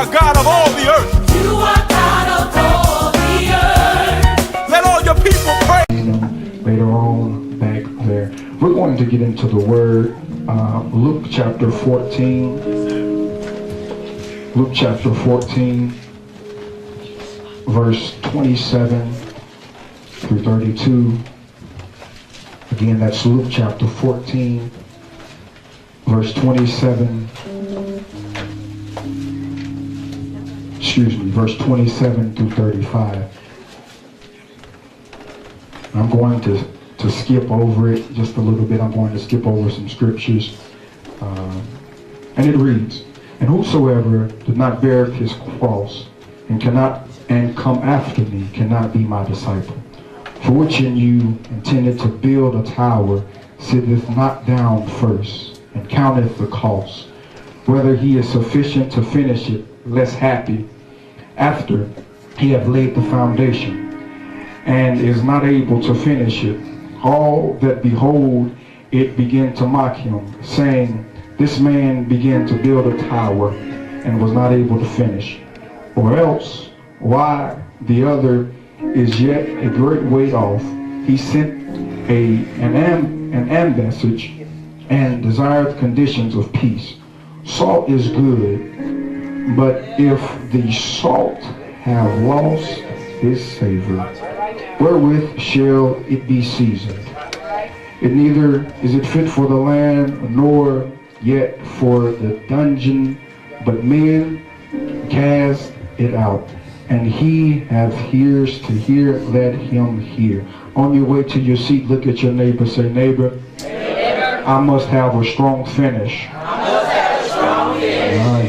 are God of all the earth. You are God of all the earth. Let all your people pray. Later on, back there. We're going to get into the word. Luke chapter 14. Luke chapter 14, verse 27 through 32. Again, that's Luke chapter 14, verse 27. Verse 27 through 35. I'm going to skip over it just a little bit. I'm going to skip over some scriptures. And it reads, "And whosoever does not bear his cross and come after me cannot be my disciple. For which in you intended to build a tower sitteth not down first, and counteth the cost, whether he is sufficient to finish it, less happy, after he hath laid the foundation, and is not able to finish it. All that behold it begin to mock him, saying, This man began to build a tower, and was not able to finish. Or else, why the other is yet a great way off, he sent an ambassage, and desired conditions of peace. Salt is good, but if the salt have lost his savor, wherewith shall it be seasoned? It neither is it fit for the land, nor yet for the dungeon, but men cast it out. And he hath ears to hear, let him hear." On your way to your seat, look at your neighbor, say, "Neighbor, I must have a strong finish."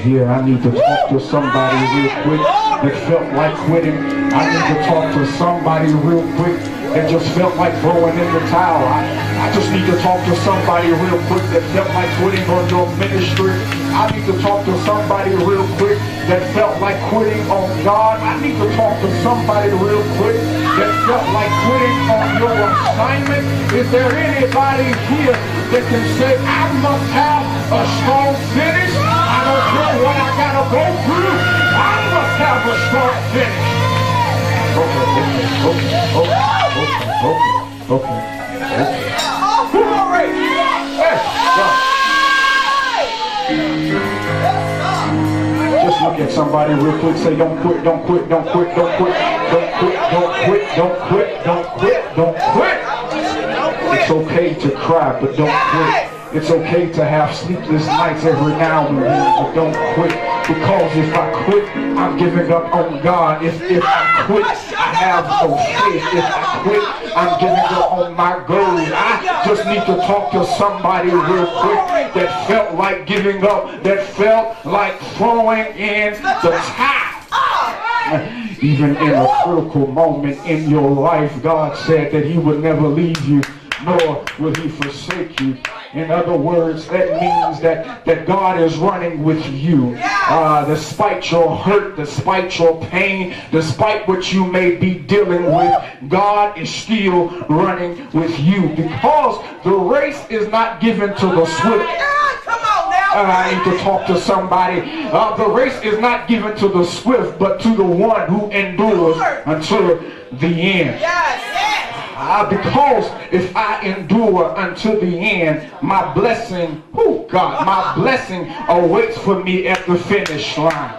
Yeah, I need to talk to somebody real quick that felt like quitting. I need to talk to somebody real quick that just felt like throwing in the towel. I just need to talk to somebody real quick that felt like quitting on your ministry. I need to talk to somebody real quick that felt like quitting on God. I need to talk to somebody real quick that felt like quitting on your assignment. Is there anybody here that can say, "I must have a strong finish. I don't care what I gotta go through. I must have a strong finish"? Okay. Glory! Hey, just look at somebody real quick. Say, "Don't quit, don't quit, don't quit, don't quit, don't quit, don't quit, don't quit, don't quit, don't quit." It's okay to cry, but don't quit. It's okay to have sleepless nights every now and then, but don't quit. Because if I quit, I'm giving up on God. If I quit, I have no faith. If I quit, I'm giving up on my goals. I just need to talk to somebody real quick that felt like giving up, that felt like throwing in the towel. Even in a critical moment in your life, God said that he would never leave you, nor will he forsake you. In other words, that means that God is running with you. Despite your hurt, despite your pain, despite what you may be dealing with, God is still running with you. Because the race is not given to the swift. I need to talk to somebody. The race is not given to the swift, but to the one who endures until the end. Because if I endure until the end, my blessing, my blessing awaits for me at the finish line.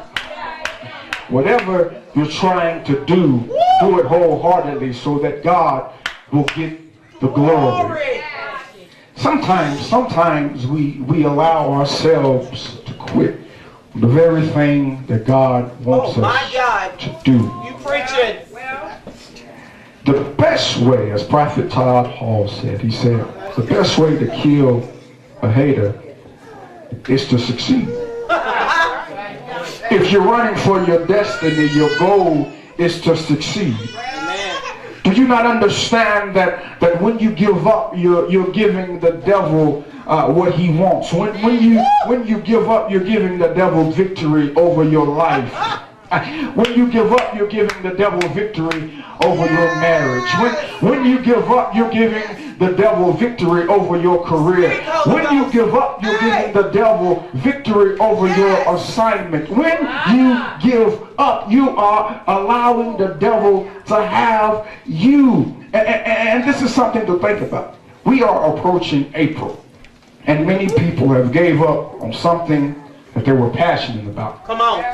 Whatever you're trying to do it wholeheartedly so that God will get the glory. Sometimes we allow ourselves to quit the very thing that God wants us to do. You preaching. The best way, as Prophet Todd Hall said, he said, the best way to kill a hater is to succeed. If you're running for your destiny, your goal is to succeed. Do you not understand that when you give up, you're giving the devil what he wants? When you give up, you're giving the devil victory over your life. When you give up, you're giving the devil victory over your marriage. When you give up, you're giving the devil victory over your career. When you give up, you're giving the devil victory over your assignment. When you give up, you are allowing the devil to have you. And this is something to think about. We are approaching April, and many people have gave up on something that they were passionate about. Come on.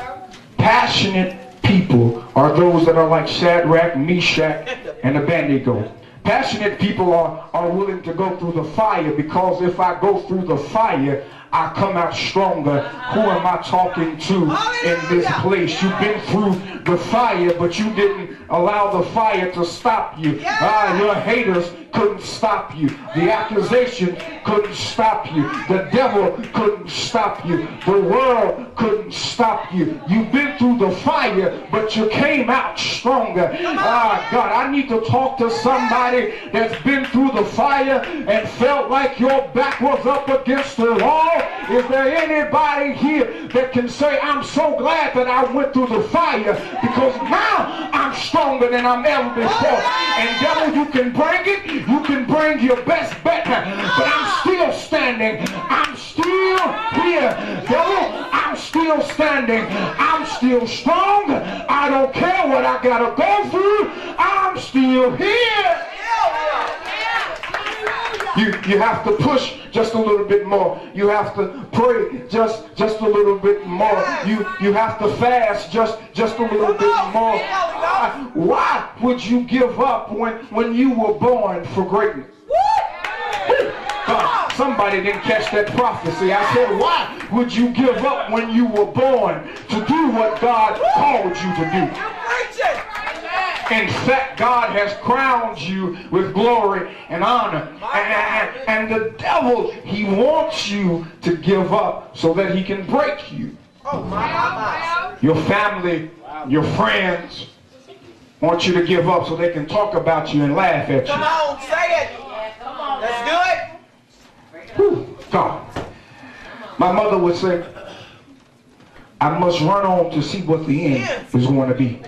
Passionate people are those that are like Shadrach, Meshach, and Abednego. Passionate people are willing to go through the fire, because if I go through the fire, I come out stronger. Who am I talking to in this place? You've been through the fire, but you didn't allow the fire to stop you. Your haters couldn't stop you. The accusation couldn't stop you. The devil couldn't stop you. The world couldn't stop you. You've been through the fire, but you came out stronger. God, I need to talk to somebody that's been through the fire and felt like your back was up against the wall. Is there anybody here that can say, I'm so glad that I went through the fire, because now I'm stronger than I'm ever before? And devil, you can bring it. You can bring your best bet, but I'm still standing. I'm still here. Devil, I'm still standing. I'm still strong. I don't care what I gotta go through. I'm still here. You have to push just a little bit more. You have to pray just a little bit more. You have to fast just a little bit more. Why would you give up when you were born for greatness? God, somebody didn't catch that prophecy. I said, why would you give up when you were born to do what God called you to do? In fact, God has crowned you with glory and honor. And the devil, he wants you to give up so that he can break you. Your family, your friends want you to give up so they can talk about you and laugh at you. Come on, say it. Let's do it. Whew, God. My mother would say, I must run on to see what the end is going to be.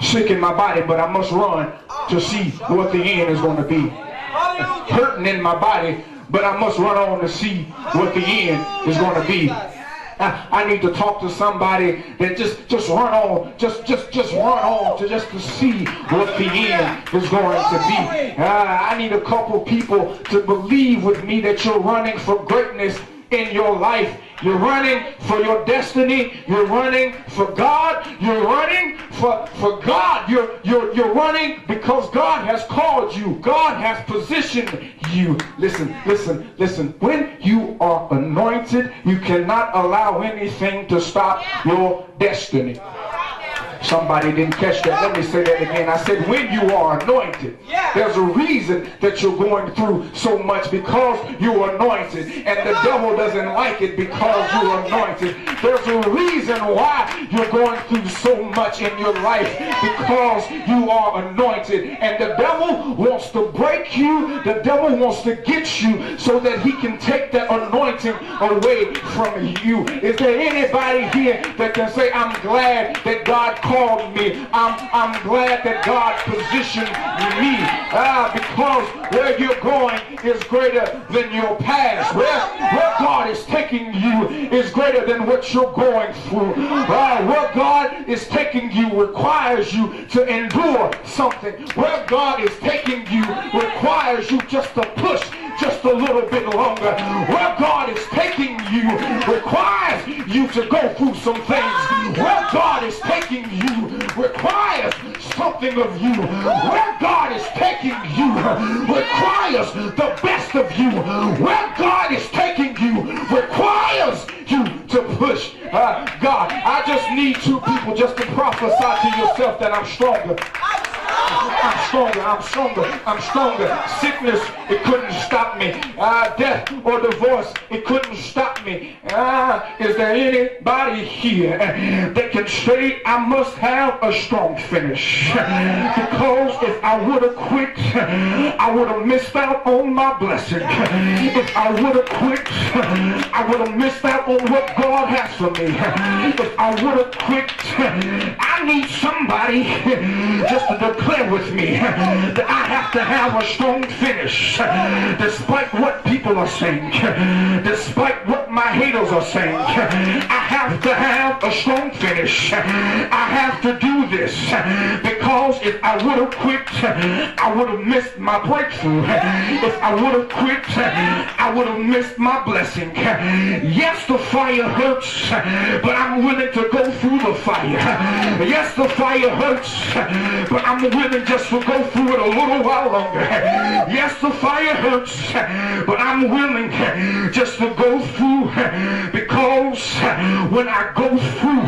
Sick in my body, but I must run to see what the end is going to be. Hurting in my body, but I must run on to see what the end is going to be. I need to talk to somebody that just run on, just run on to see what the end is going to be. I need a couple people to believe with me that you're running for greatness in your life. You're running for your destiny. You're running for God. You're running for God. You're running because God has called you. God has positioned you. Listen. When you are anointed, you cannot allow anything to stop your destiny. Somebody didn't catch that. Let me say that again. I said, when you are anointed, there's a reason that you're going through so much, because you're anointed. And the devil doesn't like it because you're anointed. There's a reason why you're going through so much in your life, because you are anointed. And the devil wants to break you. The devil wants to get you so that he can take that anointing away from you. Is there anybody here that can say, I'm glad that God called me? I'm glad that God positioned me, because where you're going is greater than your past. Where God is taking you is greater than what you're going through. Where God is taking you requires you to endure something. Where God is taking you requires you just to push just a little bit longer. Where God is taking you requires you to go through some things. Where God is taking you requires something of you. Where God is taking you requires the best of you. Where God is taking you requires you to push. God, I just need two people just to prophesy to yourself that I'm stronger. I'm stronger, I'm stronger, I'm stronger. Sickness, it couldn't stop me. Death or divorce, it couldn't stop me. Is there anybody here that can say I must have a strong finish? Because if I would have quit, I would have missed out on my blessing. If I would have quit, I would have missed out on what God has for me. If I would have quit, I need somebody just to declare with me that I have to have a strong finish. Despite what people are saying, despite what my haters are saying, I have to have a strong finish. I have to do this because if I would have quit, I would have missed my breakthrough. If I would have quit, I would have missed my blessing. Yes, the fire hurts, but I'm willing to go through the fire. Yes, the fire hurts, but I'm willing just to go through it a little while longer. Yes, the fire hurts, but I'm willing just to go through because when I go through,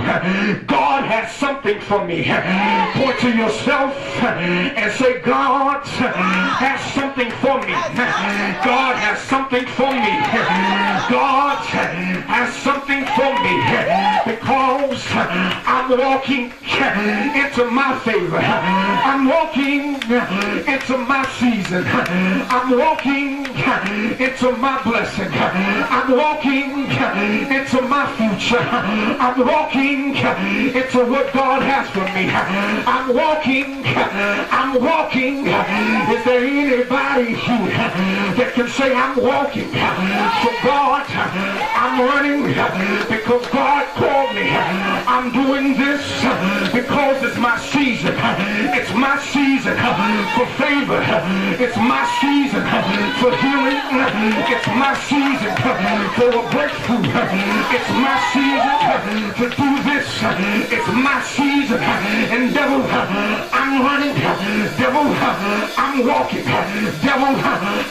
God has something for me. Point to yourself and say, God has something for me. God has something for me. God has something for me because I'm walking into my favor. I'm walking into my season. I'm walking into my blessing. I'm walking into my future. I'm walking into what God has for me. I'm walking. Is there anybody here that can say I'm walking for God? I'm running because God called me. I'm doing this because it's my season. It's my season for favor. It's my season for healing. It's my season for a breakthrough. It's my season to do this. It's my season. And devil, I'm running. Devil, I'm walking. Devil,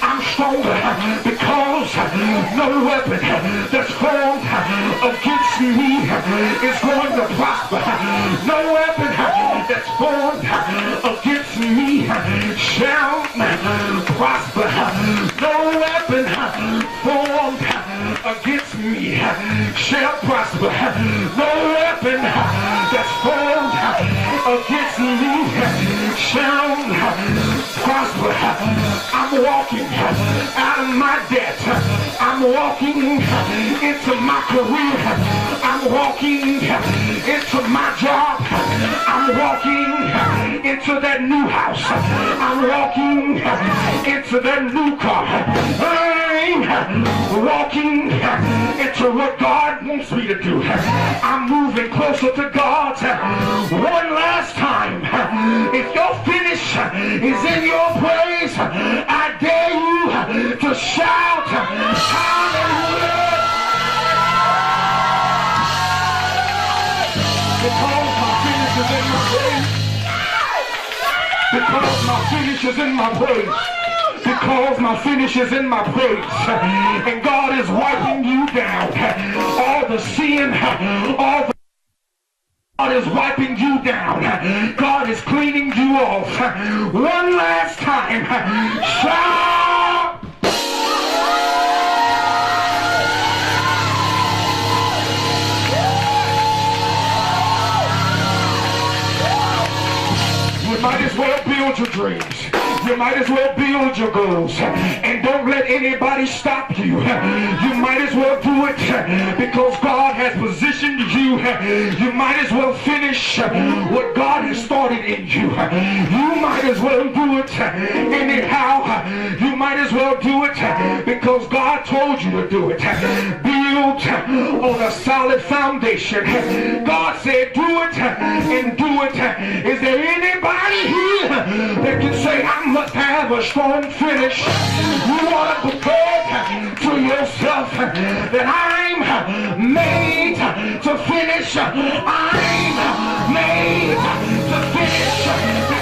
I'm stronger because no weapon that's formed against me is going to prosper. No weapon that's formed against me shall prosper. No weapon formed against me shall prosper. No weapon that's formed against me shall prosper. I'm walking out of my debt. I'm walking into my career. I'm walking into my job. I'm walking into that new house. I'm walking into that new car. I'm walking into what God wants me to do. I'm moving closer to God. One last time. If your finish is in your praise, I dare you to shout hallelujah. Because my finish is in my praise. Because my finish is in my praise. Because my finish is in my praise. And God is wiping you down. All the sin, all the God is wiping you down. God is cleaning you off. One last time. Shout! You might as well build your dreams. You might as well build your goals. And don't let anybody stop you. You might as well do it because God has positioned you. You might as well finish what God has started in you. You might as well do it anyhow. You might as well do it because God told you to do it. Build on a solid foundation. God said do it and do it. Is there anybody here that can say I must have a strong finish? You want to declare to yourself that I'm made to finish. I'm made to finish.